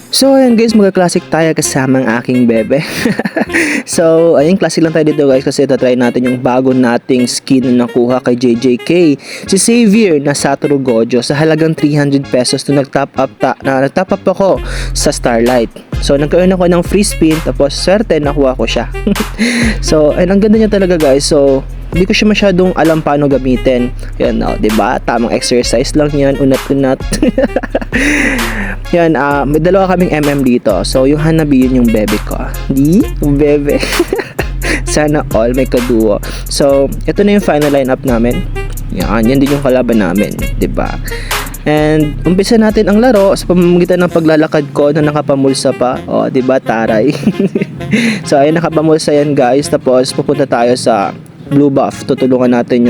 So ayan guys, magka-classic tayo kasama ang aking bebe. So ayun, classic lang tayo dito guys kasi try natin yung bago nating skin na nakuha kay JJK. Si Xavier na Satoru Gojo sa halagang 300 pesos to nag-top up ako sa Starlight. So nagkaroon ako ng free spin tapos swerte nakuha ko siya. So ayun, ang ganda niya talaga guys. So hindi ko siya masyadong alam paano gamitin. Yan, oh, 'di ba? Tamang exercise lang 'yan, unat-unat. Yan, may dalawa kaming dito. So, yung Hanabi, yun yung bebe ko. Di? Bebe. Sana all may kaduo. So, ito na yung final lineup namin. Yan din yung kalaban namin, 'di ba? And umpisa natin ang laro sa pamamagitan ng paglalakad ko na nakapamulsa pa. O, 'di ba, taray. So, ayun, nakapamulsa yan, guys. Tapos pupunta tayo sa blue buff. Tutulungan natin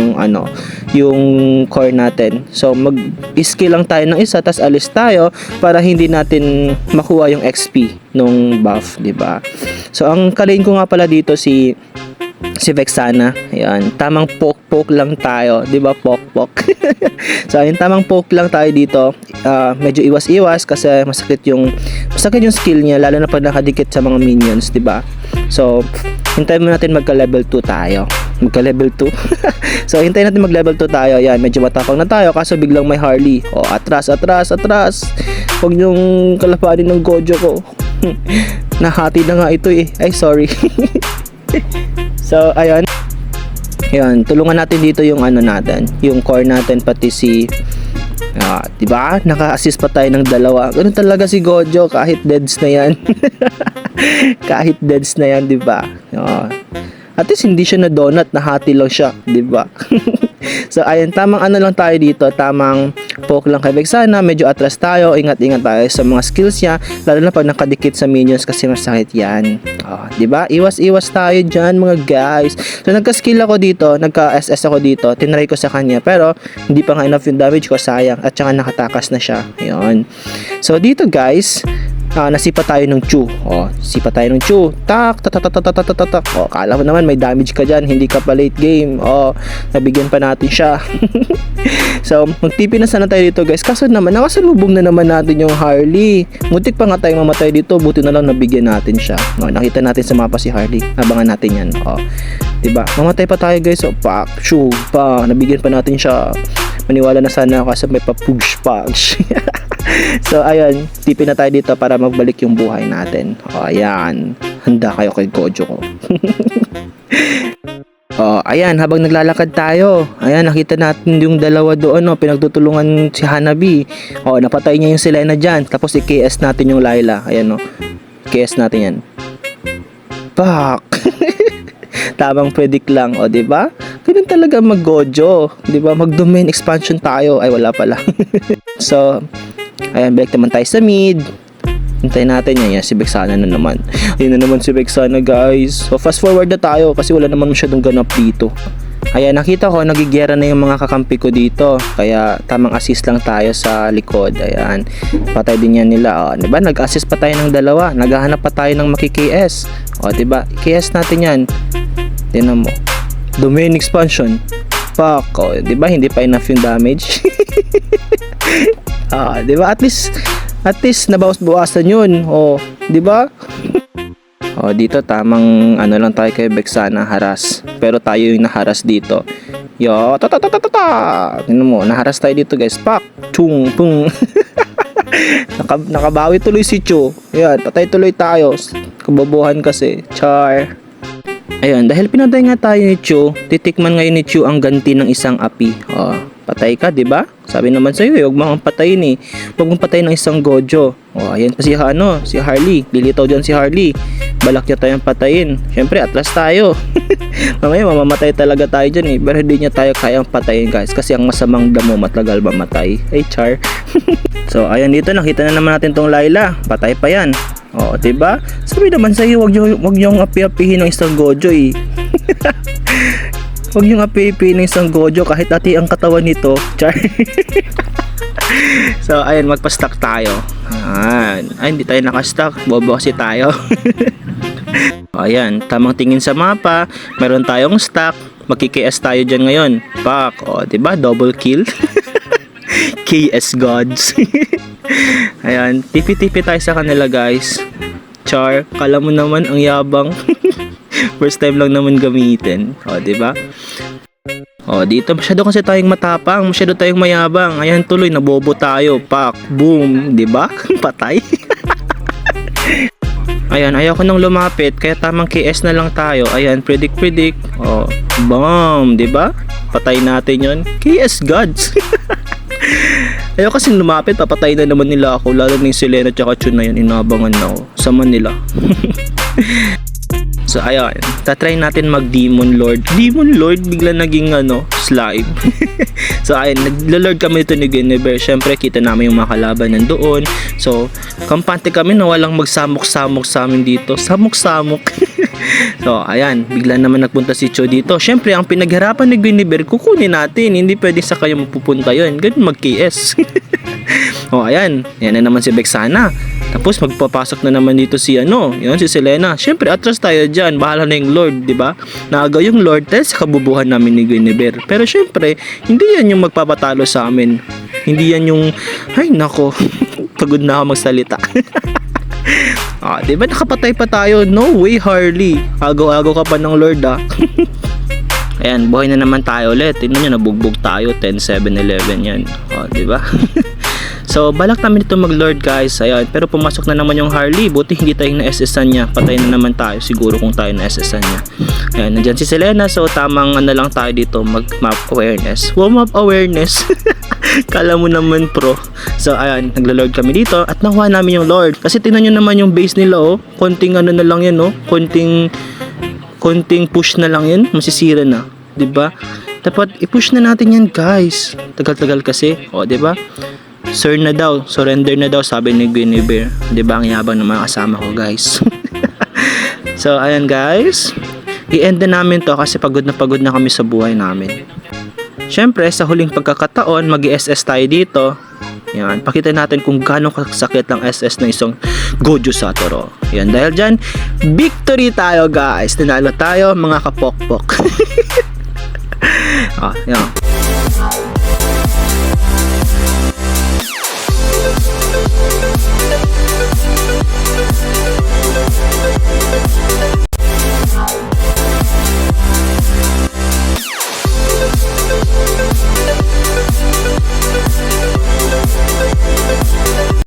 yung core natin. So mag-skill lang tayo ng isa tas alis tayo para hindi natin makuha yung XP nung buff, 'di ba? So ang kalane ko nga pala dito si Vexana. Ayan, tamang poke lang tayo, 'di ba? Poke. So ayun, tamang poke lang tayo dito. Medyo iwas-iwas kasi masakit yung skill niya lalo na pag nakadikit sa mga minions, 'di ba? So hintayin mo natin magka-level 2 tayo. Magka-level 2. So hintayin natin mag-level 2 tayo. Ayan, medyo matapang na tayo kaso biglang may Harley. Oh, atras. Huwag niyong kalapanin ng Gojo ko. Nahati na nga ito eh. Ay, sorry. So, ayun. Ayan, tulungan natin dito yung natin, yung core natin pati si diba? Naka-assist pa tayo ng dalawa. Ganun talaga si Gojo kahit deads na yan. Kahit deads na yan, diba? At least hindi siya na donut, nahati lang siya, 'di ba? So ayun, tamang lang tayo dito, tamang poke lang kay Vexana, medyo atras tayo, ingat-ingat tayo sa mga skills niya, lalo na pag nakadikit sa minions kasi masakit 'yan. 'Di ba? Iwas-iwas tayo diyan, mga guys. So nagka-skill ako dito, nagka-SS ako dito, tinry ko sa kanya, pero hindi pa nga enough yung damage ko, sayang, at saka nakatakas na siya. Ayun. So dito guys, nasipa tayo ng Chu. Sipa tayo ng Chu. Tak. Kala mo naman may damage ka dyan, hindi ka pa late game. Nabigyan pa natin siya. So, magtipi na sana tayo dito, guys. Kaso naman, nakasalubong na naman natin yung Harley. Mutik pa nga tayong mamatay dito, buti na lang nabigyan natin siya. Nakita natin sa mapa si Harley. Abangan natin yan. Diba? Mamatay pa tayo, guys. Pak, Chu, pa. Nabigyan pa natin siya. Maniwala na sana ako kasi may pa-push. So ayun, tipin na tayo dito para magbalik yung buhay natin. Ayan, handa kayo kay Gojo ko. Ayan, habang naglalakad tayo, ayan, nakita natin yung dalawa doon, pinagtutulungan si Hanabi. Napatay niya yung Selena dyan, tapos i-KS natin yung Layla. Ayan, KS natin yan. Pak! Tamang predict lang, diba? Ganun talaga mag-Gojo, diba? Mag-domain expansion tayo. Ay, wala pala. So ayan, balik naman tayo sa mid. Hintayin natin yan, si Vexana na naman. Ayun na naman si Vexana, guys. So fast forward na tayo kasi wala naman masyadong ganap dito. Ayan, nakita ko nagigera na yung mga kakampi ko dito. Kaya tamang assist lang tayo sa likod. Ayan, patay din yan nila. Diba? Nag-assist pa tayo ng dalawa. Naghahanap pa tayo ng maki-KS. Diba? KS natin yan. Tingnan mo. Domain expansion. Fuck. Diba? Hindi pa enough yung damage. Diba? At least nabawas-bawasan yun. Diba? Dito tamang lang tayo kay Vexana, haras. Pero tayo yung naharas dito. Tingnan mo, naharas tayo dito, guys. Pak! Chung! Pung! Nakabawi tuloy si Chu. Ayan, patay tuloy tayo. Kababuhan kasi. Char! Ayun, dahil pinatay nga tayo ni Chu, titikman ngayon ni Chu ang ganti ng isang api. Patay ka, 'di ba? Sabi naman sa iyo, huwag mo kang patayin eh. Huwag mong patayin ng isang Gojo. Ayan pa si Harley. Lilitaw diyan si Harley. Balak niya tayong patayin. Syempre, atlas tayo. Mamaya mamamatay talaga tayo diyan eh. Pero hindi niya tayo kayang patayin, guys, kasi ang masamang damo matagal mamatay. Ay, char. So, ayan, dito nakita na naman natin tong Layla. Patay pa 'yan. 'Di ba? Sabi naman sa iyo, huwag niyo api-apihin ng isang Gojo eh. Huwag yung api-api ng isang Gojo kahit ati ang katawan nito. Char. So, ayun, magpa-stack tayo. Ayan. Ay, hindi tayo naka-stack. Bobo kasi tayo. Ayan, tamang tingin sa mapa. Meron tayong stack. Magki-KS tayo dyan ngayon. Pak. Diba? Double kill. KS gods. Ayan, tipi-tipi tayo sa kanila guys. Char, kala mo naman ang yabang. First time lang naman gamitin. O, diba? O, dito masyado kasi tayong matapang, masyado tayong mayabang. Ayan, tuloy, nabobo tayo. Pak, boom, diba? Patay. Ayan, ayoko nang lumapit, kaya tamang KS na lang tayo. Ayan, predict. O, bam, diba? Patay natin yon. KS gods. Ayoko kasing lumapit, papatay na naman nila ako. Lalo na yung Selena at Chun na yun, inabangan na ako. Sama nila. So ayun, tatry natin mag Demon Lord. Demon Lord bigla naging slime. So ayun, naglo-lord kami dito ni Guinevere. Syempre kita namin yung mga kalaban nandoon. So kampante kami na walang magsamok-samok sa amin dito. Samok-samok. So ayan, bigla naman nagpunta si Cho dito. Syempre ang pinaghirapan ni Guinevere kukunin natin. Hindi pwede sa kayo mapupunta yun. Ganun mag-KS. Oh ayan, yan na naman si Vexana. Tapos magpapasok na naman dito si si Selena. Syempre atras tayo diyan, bahala na yung Lord, 'di ba? Naagaw yung Lord dahil sa kabubuhan namin ni Guinevere. Pero syempre, hindi yan yung magpapatalo sa amin. Hindi yan yung ay nako, pagod na ako magsalita. Ah, 'di ba nakapatay pa tayo? No way, Harley. Agaw-agaw ka pa ng Lord ah. Ayan, buhay na naman tayo ulit. Tingnan nyo, nabugbog tayo. 10-7-11 yan. O, diba? So, balak namin dito mag-lord guys. Ayan, pero pumasok na naman yung Harley. Buti hindi tayo na-SS-an niya. Patay na naman tayo siguro kung tayo na-SS-an niya. Ayan, nandyan si Selena. So, tamang lang tayo dito. Mag-map awareness. Wow, map awareness. Kala mo naman pro. So, ayan, nagla-lord kami dito. At nakuha namin yung lord. Kasi tingnan nyo naman yung base nila, oh. Konting na lang yan, oh. Konting push na lang yan, masisira na, 'di ba? Dapat i-push na natin yan, guys. Tagal-tagal kasi, 'di ba? Surrender na daw sabi ni Guinevere. 'Di ba ang yabang ng mga kasama ko, guys. So, ayan guys. I-end na namin 'to kasi pagod na kami sa buhay namin. Syempre, sa huling pagkakataon, mag-SS tayo dito. Yan, pakita natin kung gaano kasakit ang SS ng isang Gojo Satoru. Yan, dahil dyan, victory tayo guys. Tinalo tayo mga kapokpok. Yan.